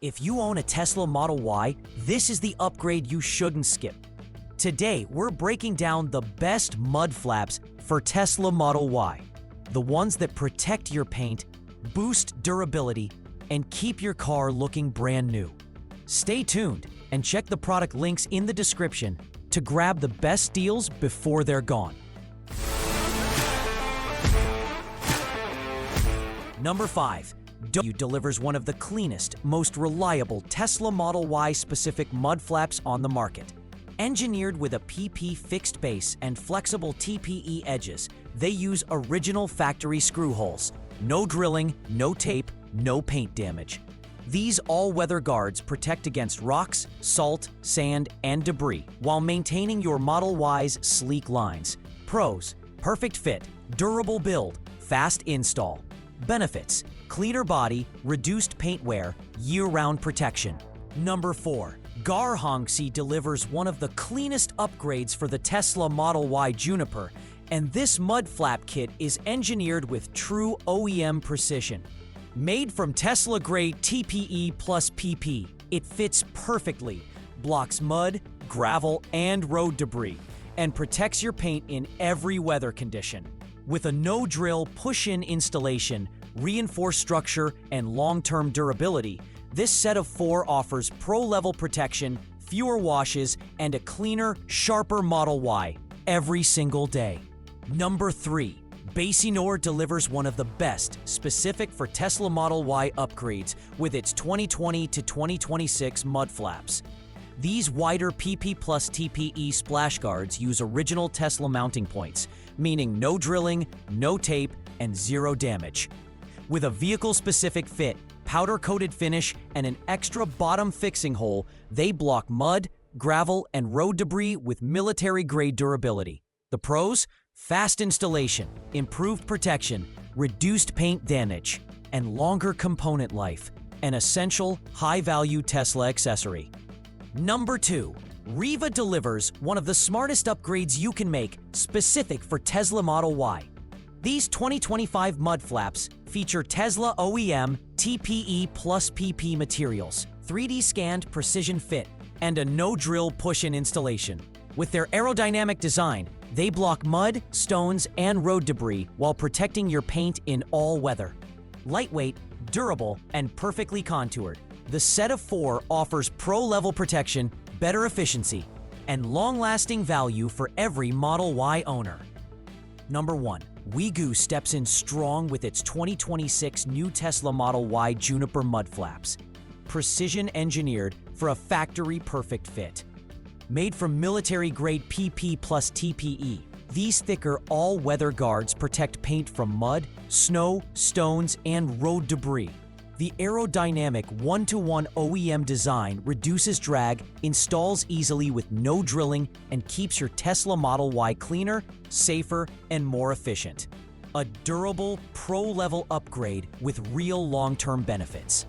If you own a Tesla Model Y, this is the upgrade you shouldn't skip. Today, we're breaking down the best mud flaps for Tesla Model Y. The ones that protect your paint, boost durability, and keep your car looking brand new. Stay tuned and check the product links in the description to grab the best deals before they're gone. Number 5. DOTAATDW delivers one of the cleanest, most reliable Tesla Model Y specific mud flaps on the market. Engineered with a PP fixed base and flexible TPE edges, they use original factory screw holes. No drilling, no tape, no paint damage. These all-weather guards protect against rocks, salt, sand, and debris while maintaining your Model Y's sleek lines. Pros: perfect fit, durable build, fast install. Benefits: cleaner body, reduced paint wear, year-round protection. Number 4. GaRhomxy delivers one of the cleanest upgrades for the Tesla Model Y Juniper, and this mud flap kit is engineered with true OEM precision. Made from Tesla-grade TPE plus PP, it fits perfectly, blocks mud, gravel, and road debris, and protects your paint in every weather condition. With a no-drill push-in installation, reinforced structure, and long-term durability, this set of 4 offers pro-level protection, fewer washes, and a cleaner, sharper Model Y every single day. Number 3. BASENOR delivers one of the best specific for Tesla Model Y upgrades with its 2020 to 2026 mud flaps. These wider PP plus TPE splash guards use original Tesla mounting points, meaning no drilling, no tape, and zero damage. With a vehicle-specific fit, powder-coated finish, and an extra bottom fixing hole, they block mud, gravel, and road debris with military-grade durability. The pros: fast installation, improved protection, reduced paint damage, and longer component life, an essential, high-value Tesla accessory. Number 2. REEVAA delivers one of the smartest upgrades you can make specific for Tesla Model Y. These 2025 mud flaps feature Tesla OEM TPE plus PP materials, 3D scanned precision fit, and a no-drill push-in installation. With their aerodynamic design, they block mud, stones, and road debris while protecting your paint in all weather. Lightweight, durable, and perfectly contoured, the set of 4 offers pro-level protection, better efficiency, and long-lasting value for every Model Y owner. Number 1. Wigoo steps in strong with its 2026 new Tesla Model Y Juniper Mud Flaps. Precision engineered for a factory-perfect fit. Made from military-grade PP plus TPE, these thicker all-weather guards protect paint from mud, snow, stones, and road debris. The aerodynamic 1-to-1 OEM design reduces drag, installs easily with no drilling, and keeps your Tesla Model Y cleaner, safer, and more efficient. A durable, pro-level upgrade with real long-term benefits.